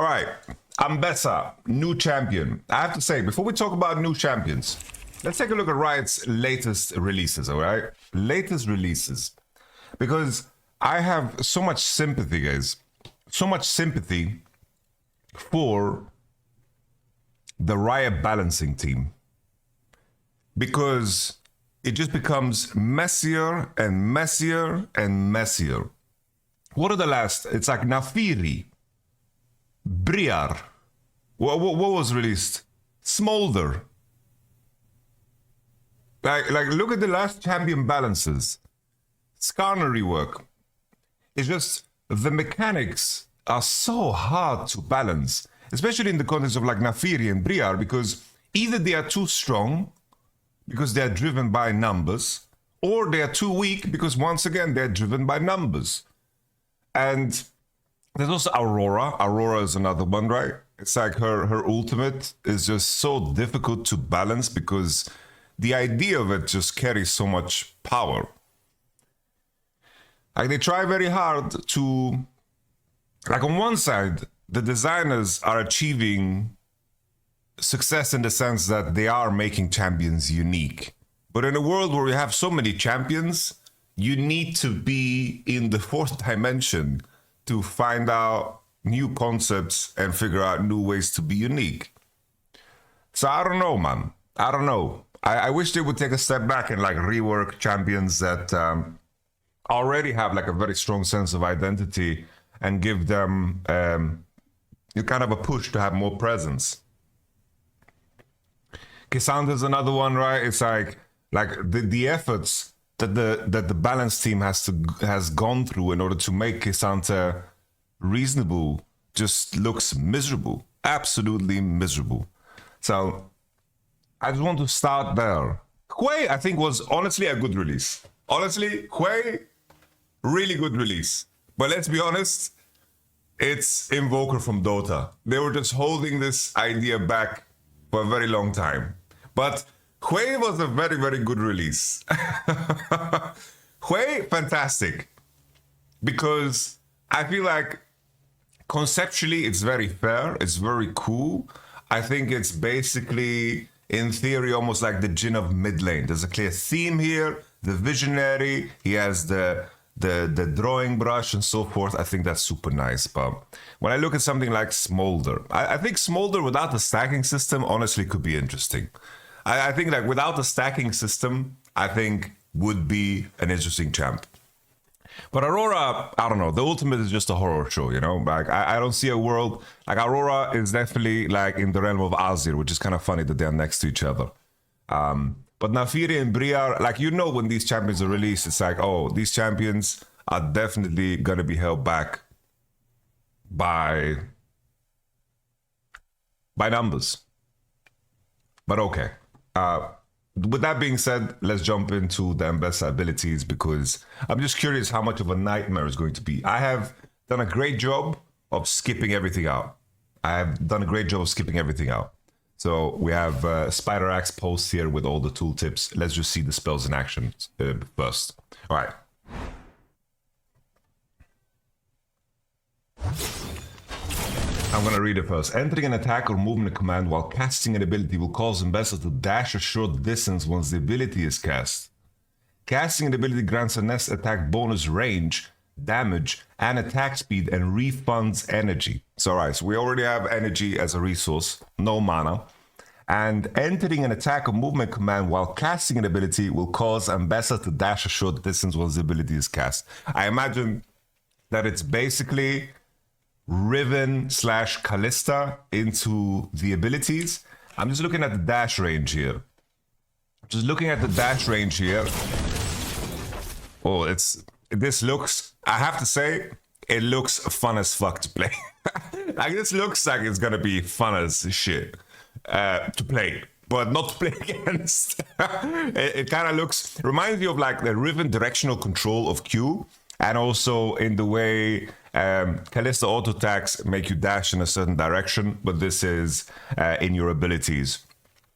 All right, AMBESSA, new champion. I have to say, before we talk about new champions, let's take a look at Riot's latest releases, all right? Latest releases. Because I have so much sympathy, guys. So much sympathy for the Riot balancing team. Because it just becomes messier and messier and messier. What are the last? It's like Nafiri, Briar. What was released? Smolder. Like look at the last champion balances. Skarner rework. It's just the mechanics are so hard to balance, especially in the context of like Nafiri and Briar, because either they are too strong because they are driven by numbers, or they are too weak because once again they're driven by numbers. And there's also Aurora. Aurora is another one, right? It's like her ultimate is just so difficult to balance because the idea of it just carries so much power. Like they try very hard to, like on one side, the designers are achieving success in the sense that they are making champions unique. But in a world where we have so many champions, you need to be in the fourth dimension to find out new concepts and figure out new ways to be unique. So I don't know, man. I don't know. I wish they would take a step back and like rework champions that already have like a very strong sense of identity and give them kind of a push to have more presence. K'Sante is another one, right? It's like the efforts that the balance team has gone through in order to make K'Sante reasonable just looks miserable, absolutely miserable. So I just want to start there. Hui, I think, was honestly a good release. Honestly, Hui, really good release. But let's be honest, it's Invoker from Dota. They were just holding this idea back for a very long time. But Hui was a very, very good release. Hui, fantastic. Because I feel like conceptually it's very fair, it's very cool. I think it's basically, in theory, almost like the Jhin of mid lane. There's a clear theme here, the visionary, he has the drawing brush and so forth. I think that's super nice. But when I look at something like Smolder, I think Smolder without the stacking system honestly could be interesting. I think like without the stacking system, I think would be an interesting champ. But Aurora, I don't know. The ultimate is just a horror show, you know? Like I don't see a world like Aurora is definitely like in the realm of Azir, which is kind of funny that they're next to each other. But Nafiri and Briar, like you know when these champions are released, it's like, oh, these champions are definitely gonna be held back by numbers. But okay. With that being said, let's jump into the AMBESSA abilities because I'm just curious how much of a nightmare it's going to be. I have done a great job of skipping everything out. So we have Spider Axe post here with all the tooltips. Let's just see the spells in action first. All right. I'm gonna read it first. Entering an attack or movement command while casting an ability will cause AMBESSA to dash a short distance once the ability is cast. Casting an ability grants a next attack bonus range, damage, and attack speed and refunds energy. So alright, so we already have energy as a resource, no mana. And entering an attack or movement command while casting an ability will cause AMBESSA to dash a short distance once the ability is cast. I imagine that it's basically Riven / Callista into the abilities. I'm just looking at the dash range here. Oh, this looks, I have to say, it looks fun as fuck to play. Like this looks like it's gonna be fun as shit to play, but not to play against. It kind of reminds me of like the Riven directional control of Q, and also in the way Callista auto attacks make you dash in a certain direction, but this is in your abilities.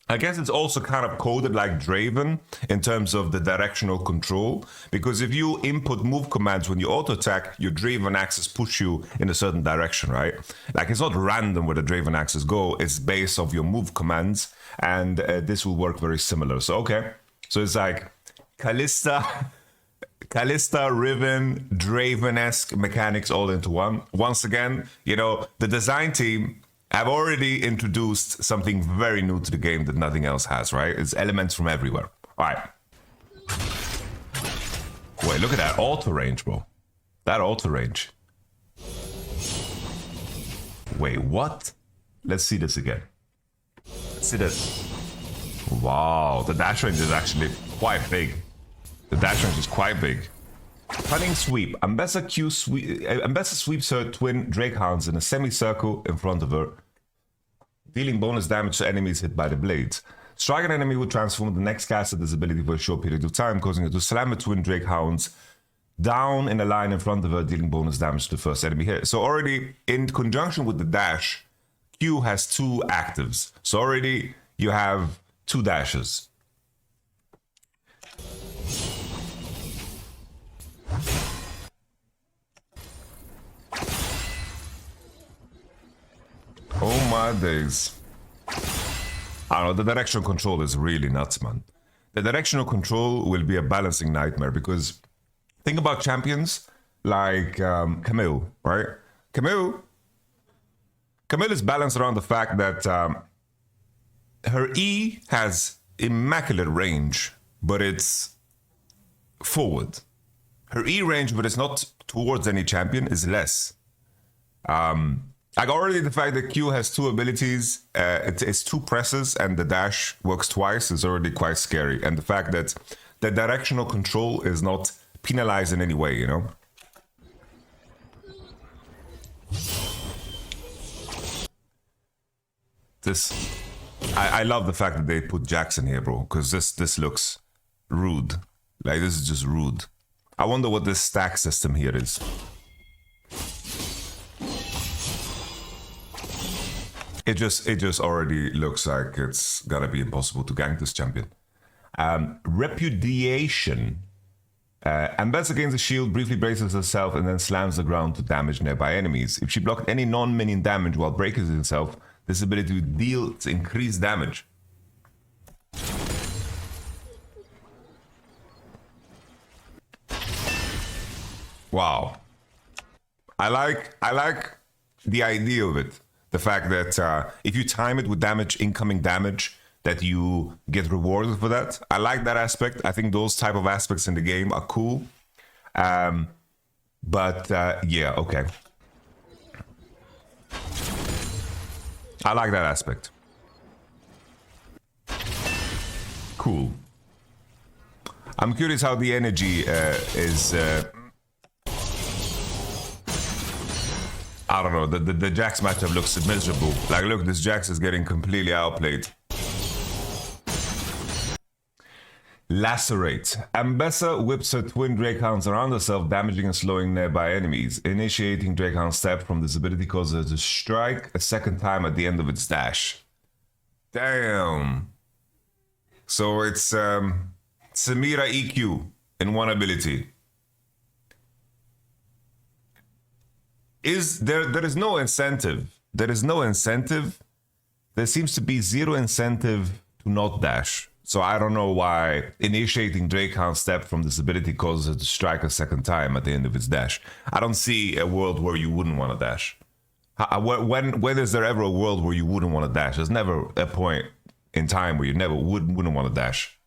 I guess it's also kind of coded like Draven in terms of the directional control, because if you input move commands when you auto attack, your Draven axes push you in a certain direction, right? Like it's not random where the Draven axes go, it's based off your move commands, and this will work very similar. So, okay. So it's like Kalista, Riven, Draven-esque mechanics all into one. Once again, you know, the design team have already introduced something very new to the game that nothing else has, right? It's elements from everywhere. All right. Wait, look at that auto range, bro. That auto range. Wait, what? Let's see this again. Let's see this. Wow, the dash range is actually quite big. The dash range is quite big. Cunning sweep. AMBESSA sweeps her twin Drake Hounds in a semicircle in front of her, dealing bonus damage to enemies hit by the blades. Strike an enemy will transform the next caster this ability for a short period of time, causing her to slam her twin Drake Hounds down in a line in front of her, dealing bonus damage to the first enemy hit. So already, in conjunction with the dash, Q has 2 actives. So already you have 2 dashes. Oh my days. I don't know, the directional control is really nuts, man. The directional control will be a balancing nightmare, because think about champions like Camille, right? Camille is balanced around the fact that her E has immaculate range, but it's forward. Her E range, but it's not towards any champion, is less. Like already the fact that Q has 2 abilities, it's 2 presses and the dash works twice is already quite scary. And the fact that the directional control is not penalized in any way, you know? I love the fact that they put Jackson here, bro, because this looks rude. Like, this is just rude. I wonder what this stack system here is. It just already looks like it's gonna be impossible to gank this champion. Repudiation. AMBESSA gains a shield, briefly braces herself, and then slams the ground to damage nearby enemies. If she blocked any non-minion damage while braces herself, this ability deals increased damage. Wow. I like the idea of it. The fact that if you time it with damage, incoming damage, that you get rewarded for that. I like that aspect. I think those type of aspects in the game are cool. But yeah, okay. I like that aspect. Cool. I'm curious how the energy is... I don't know, the Jax matchup looks miserable. Like, look, this Jax is getting completely outplayed. Lacerate. AMBESSA whips her twin Drake Hounds around herself, damaging and slowing nearby enemies. Initiating Drake Hound step from this ability causes her to strike a second time at the end of its dash. Damn. So it's Samira EQ in one ability. There is no incentive. There is no incentive. There seems to be 0 incentive to not dash. So I don't know why initiating Drake Hound step from this ability causes it to strike a second time at the end of its dash. I don't see a world where you wouldn't want to dash. When is there ever a world where you wouldn't want to dash? There's never a point in time where you never wouldn't want to dash.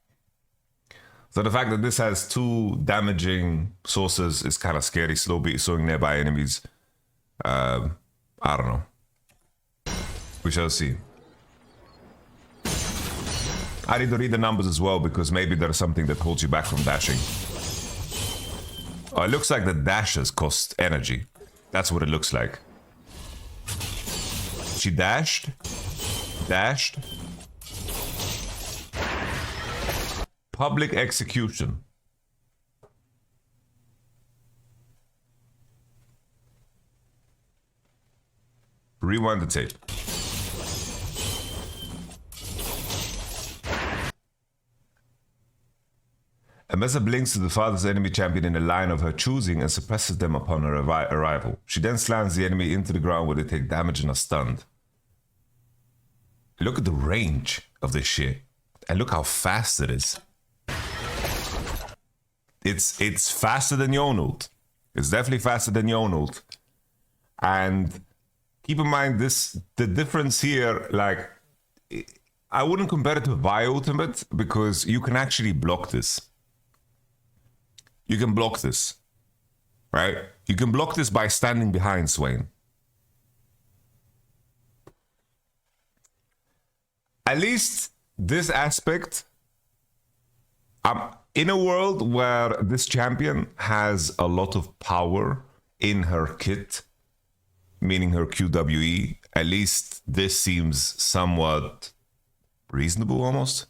So the fact that this has 2 damaging sources is kind of scary. Slowing nearby enemies. I don't know. We shall see. I need to read the numbers as well, because maybe there's something that holds you back from dashing. Oh, it looks like the dashes cost energy. That's what it looks like. She dashed. Public execution. Rewind the tape. AMBESSA blinks to the farthest enemy champion in a line of her choosing and suppresses them upon her arrival. She then slams the enemy into the ground where they take damage and are stunned. Look at the range of this shit. And look how fast it is. It's faster than Yonult. It's definitely faster than Yonult. And keep in mind the difference here, like, I wouldn't compare it to Vi Ultimate because you can actually block this. You can block this, right? You can block this by standing behind Swain. At least this aspect, in a world where this champion has a lot of power in her kit, meaning her QWE, at least this seems somewhat reasonable almost.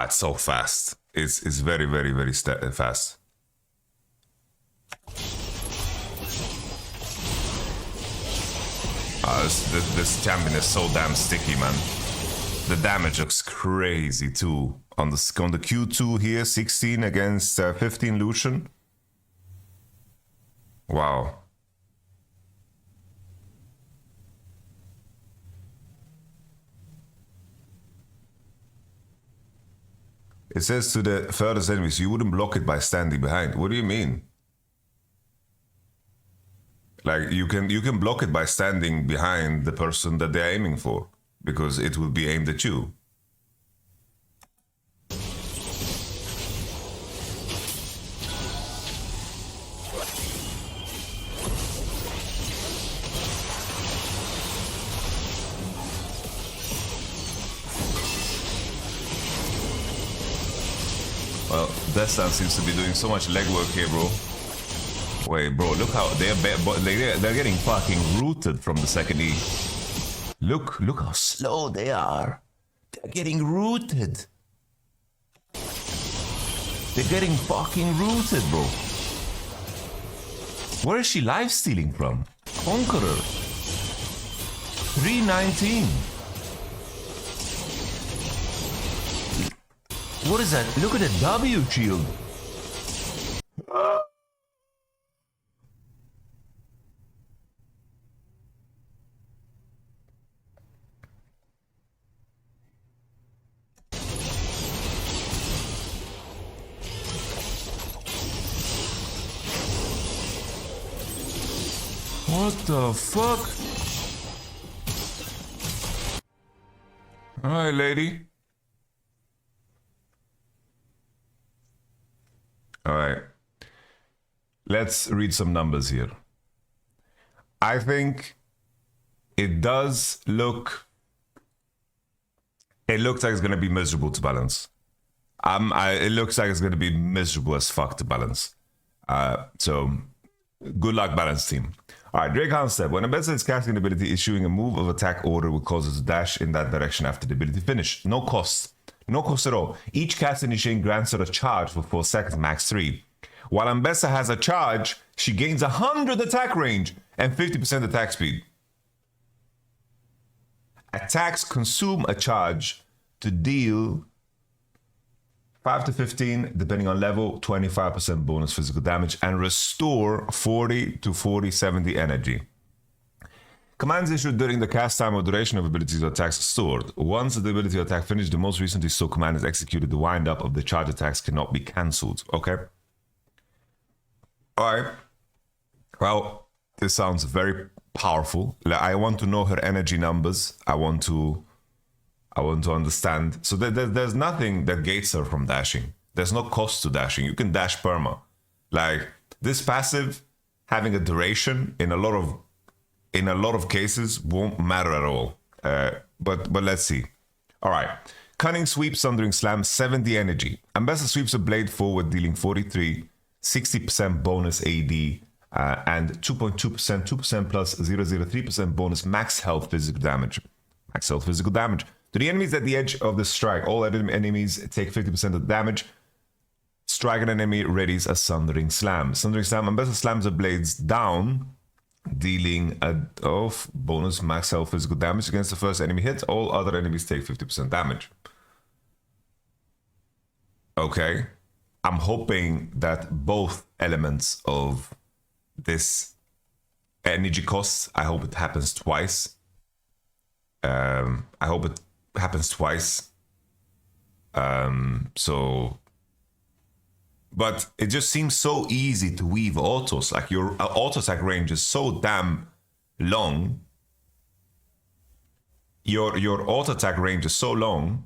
It's so fast. It's very, very, very fast. This champion is so damn sticky, man. The damage looks crazy too. On the Q2 here, 16 against 15 Lucian. Wow. It says to the furthest enemies, you wouldn't block it by standing behind. What do you mean? Like, you can block it by standing behind the person that they're aiming for, because it will be aimed at you. Well, Destan seems to be doing so much legwork here, bro. Wait, bro, look how they're getting fucking rooted from the second E. Look how slow they are. They're getting rooted. They're getting fucking rooted, bro. Where is she live stealing from? Conqueror. 319. What is that? Look at the W shield. What the fuck? Alright, lady. Alright. Let's read some numbers here. I think it does look... It looks like it's going to be miserable to balance. It looks like it's going to be miserable as fuck to balance. So, good luck, balance team. Alright, Drake Hanstead. When AMBESSA is casting an ability, issuing a move of attack order will cause it to dash in that direction after the ability finish. No cost. No cost at all. Each cast initiating grants her a charge for 4 seconds, max 3. While AMBESSA has a charge, she gains 100 attack range and 50% attack speed. Attacks consume a charge to deal 5 to 15, depending on level, 25% bonus physical damage, and restore 40 to 70 energy. Commands issued during the cast time or duration of abilities or attacks are stored. Once the ability or attack finished, the most recently stored command is executed. The wind-up of the charge attacks cannot be cancelled. Okay. Alright. Well, this sounds very powerful. I want to know her energy numbers. I want to understand. So there's nothing that gates her from dashing. There's no cost to dashing. You can dash perma. Like, this passive having a duration in a lot of cases won't matter at all. But let's see. All right. Cunning sweep, sundering slam, 70 energy. AMBESSA sweeps a blade forward, dealing 43, 60% bonus AD, and 2.2%, 2% plus 0.03% bonus max health physical damage. Max health physical damage. To the enemies at the edge of the strike, all enemies take 50% of the damage. strike an enemy, readies a Sundering Slam. Sundering Slam, AMBESSA slams the blades down, dealing a bonus max health physical damage against the first enemy hit. All other enemies take 50% damage. Okay. I'm hoping that both elements of this energy costs, I hope it happens twice. I hope it happens twice. But it just seems so easy to weave autos. Like your auto attack range is so damn long. Your auto attack range is so long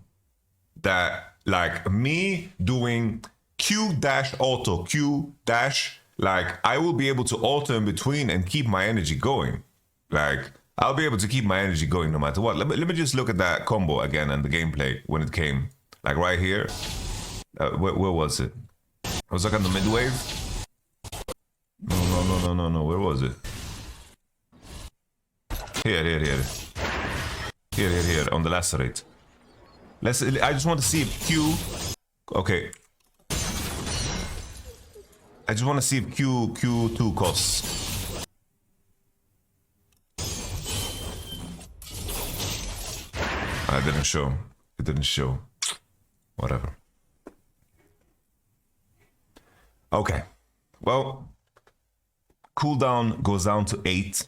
that like me doing Q dash auto, Q dash, like I will be able to auto in between and keep my energy going. Like I'll be able to keep my energy going no matter what. Let me just look at that combo again and the gameplay when it came. Like right here. Where was it? I was like on the mid wave. No. Where was it? Here. Here. On the lacerate. I just want to see if Q. Okay. I just want to see if Q2 costs. I didn't show. It didn't show. Whatever. Okay. Well, cooldown goes down to 8.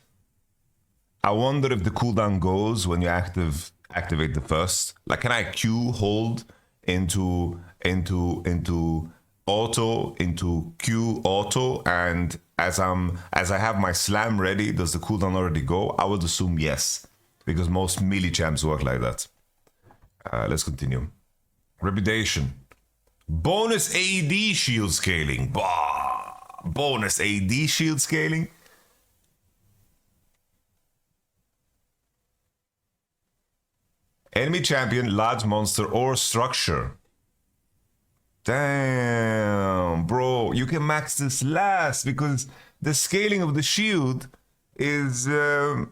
I wonder if the cooldown goes when you activate the first. Like, can I Q hold into auto, into Q auto, and as I have my slam ready, does the cooldown already go? I would assume yes, because most melee champs work like that. Let's continue. Reputation. Bonus AD shield scaling. Bah! Bonus AD shield scaling. Enemy champion, large monster, or structure. Damn, bro. You can max this last because the scaling of the shield is on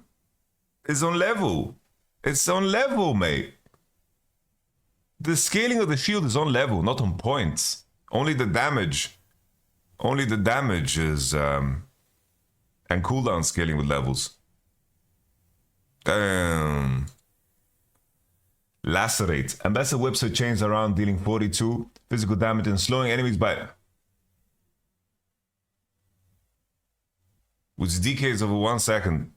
level. It's on level, mate. The scaling of the shield is on level, not on points. Only the damage is and cooldown scaling with levels. Damn. Lacerate. AMBESSA whips her chains around, dealing 42 physical damage and slowing enemies by which decays over 1 second.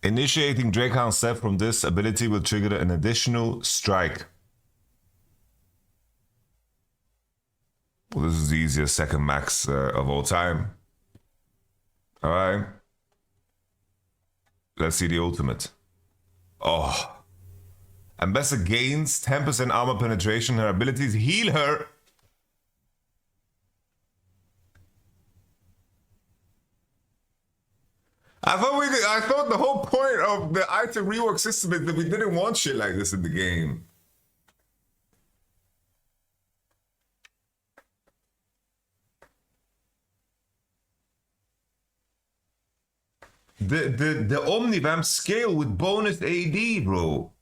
Initiating Drakehound Step from this ability will trigger an additional strike. Well, this is the easiest second max of all time. Alright. Let's see the ultimate. Oh. AMBESSA gains 10% armor penetration. Her abilities heal her. I thought the whole point of the item rework system is that we didn't want shit like this in the game. The Omnivamp scale with bonus AD, bro.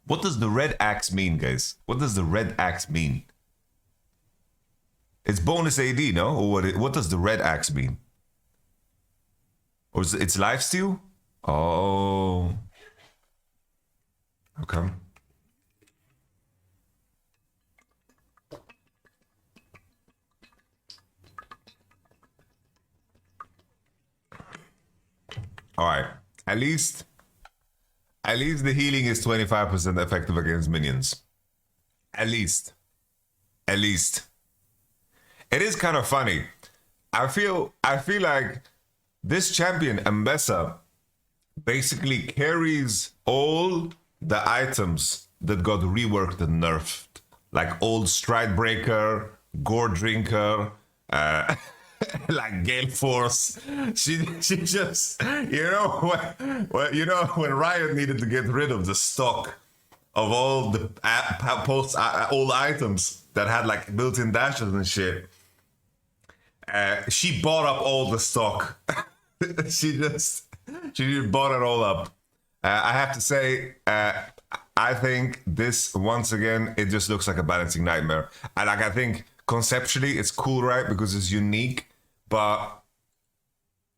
What does the red axe mean, guys? What does the red axe mean? It's bonus AD, no? Or what does the red axe mean? Or is it's lifesteal? Oh. Okay. All right. At least the healing is 25% effective against minions. At least. It is kind of funny. I feel like this champion, AMBESSA, basically carries all the items that got reworked and nerfed. Like old Stride Breaker, Gore Drinker, like Gale Force. She just, when Riot needed to get rid of the stock of all the old items that had like built-in dashes and shit, she bought up all the stock. she just bought it all up. I have to say, I think this, once again, it just looks like a balancing nightmare. And like, I think conceptually it's cool, right? Because it's unique, but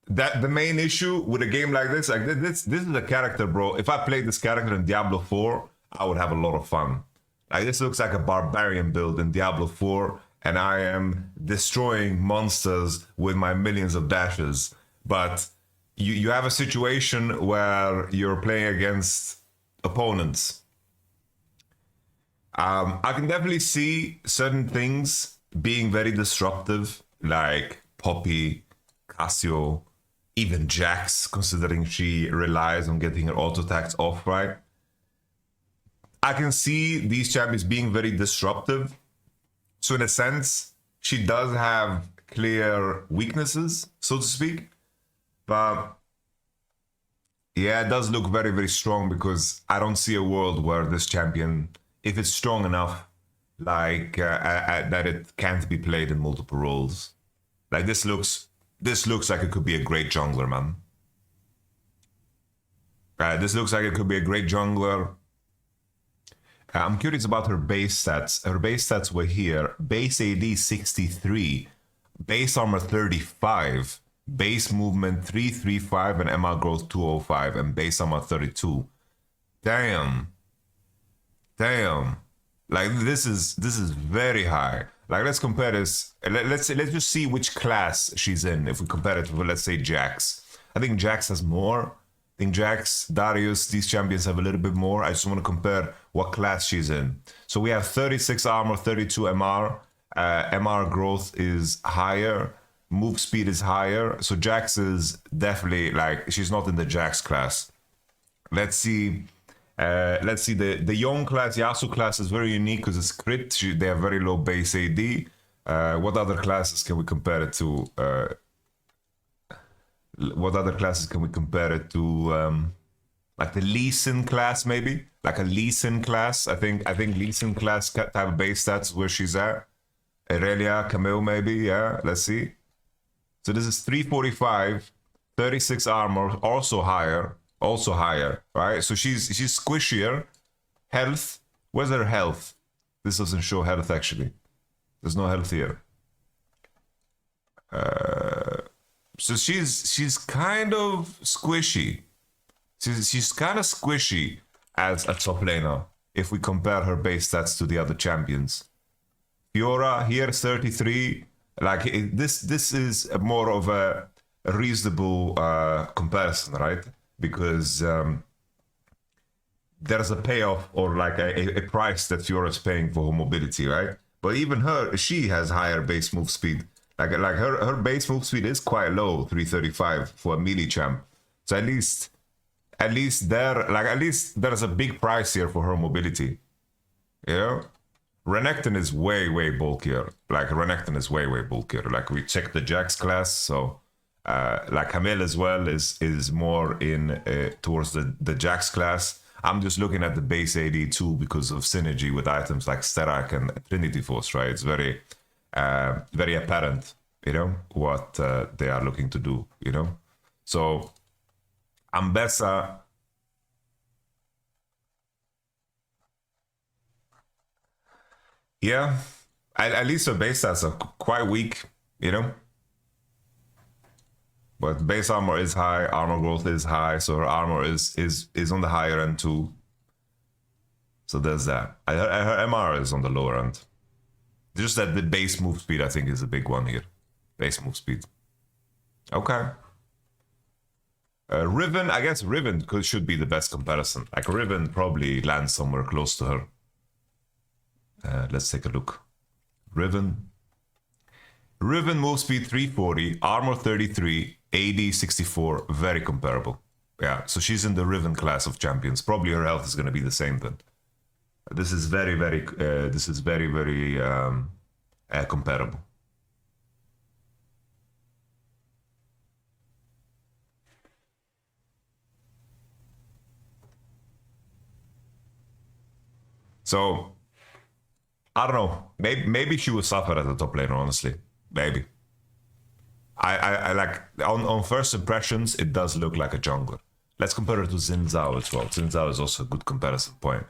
that the main issue with a game like this, like this is a character, bro. If I played this character in Diablo 4, I would have a lot of fun. Like this looks like a barbarian build in Diablo 4, and I am destroying monsters with my millions of dashes. But you have a situation where you're playing against opponents. I can definitely see certain things being very disruptive, like Poppy, Cassio, even Jax, considering she relies on getting her auto attacks off, right? I can see these champions being very disruptive. So in a sense, she does have clear weaknesses, so to speak. But yeah, it does look very, very strong because I don't see a world where this champion, if it's strong enough, like that it can't be played in multiple roles. Like this looks like it could be a great jungler, man. This looks like it could be a great jungler. I'm curious about her base stats. Her base stats were here. Base AD 63, base armor 35, base movement 335, and MR growth 205, and base armor 32. Damn. Like this is very high. Like let's compare this. Let's just see which class she's in. If we compare it to, let's say, Jax. I think Jax has more. I think Jax, Darius, these champions have a little bit more. I just want to compare what class she's in. So we have 36 armor, 32 MR. MR growth is higher. Move speed is higher. So Jax is definitely like, she's not in the Jax class. Let's see. The Young class, Yasuo class is very unique because it's crit. They have very low base AD. What other classes can we compare it to? Like the Lee Sin class, maybe? Like a Lee Sin class. I think Lee Sin class have base stats where she's at. Aurelia, Camille, maybe. Yeah, let's see. So this is 345, 36 armor, also higher, right? So she's squishier. Health, where's her health? This doesn't show health actually. There's no health here. So she's kind of squishy. She's kind of squishy as a top laner if we compare her base stats to the other champions. Fiora here 33. Like this is more of a reasonable comparison, right? Because there's a payoff or like a price that Fiora is paying for her mobility, right? But even she has higher base move speed. Like her base move speed is quite low, 335 for a melee champ. So at least there's a big price here for her mobility. You know? Renekton is way bulkier. Like Renekton is way bulkier. Like we checked the Jax class, so like Camille as well is more in towards the Jax class. I'm just looking at the base AD too because of synergy with items like Sterak and Trinity Force, right? It's very apparent, you know, what they are looking to do, you know. So AMBESSA, yeah, at least her base stats are quite weak, you know. But base armor is high, armor growth is high, so her armor is on the higher end too. So there's that. Her MR is on the lower end. Just that the base move speed, I think, is a big one here. Base move speed. Okay. Riven, I guess Riven should be the best comparison. Like Riven probably lands somewhere close to her. Let's take a look. Riven move speed 340, armor 33, AD 64, very comparable. Yeah, so she's in the Riven class of champions. Probably her health is going to be the same then. This is very comparable. So I don't know. Maybe she will suffer as a top laner, honestly. Maybe. I like on first impressions, it does look like a jungler. Let's compare her to Xin Zhao as well. Xin Zhao is also a good comparison point.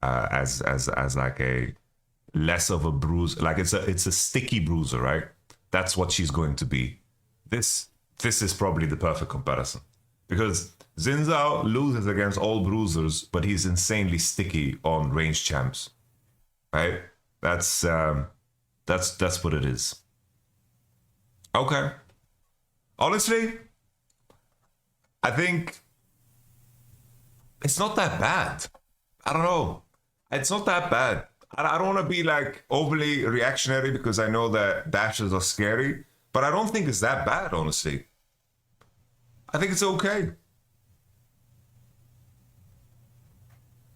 as like a less of a bruise. Like it's a sticky bruiser, right? That's what she's going to be. This is probably the perfect comparison because Xin Zhao loses against all bruisers, but he's insanely sticky on range champs, right? That's what it is. Okay. Honestly, I think it's not that bad. I don't know. It's not that bad. I don't want to be like overly reactionary because I know that dashes are scary, but I don't think it's that bad, honestly. I think it's okay.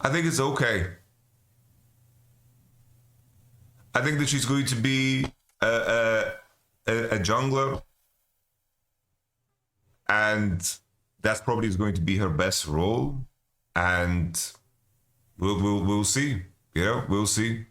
I think it's okay. I think that she's going to be a jungler, and that's probably is going to be her best role. And we'll see. You know, we'll see.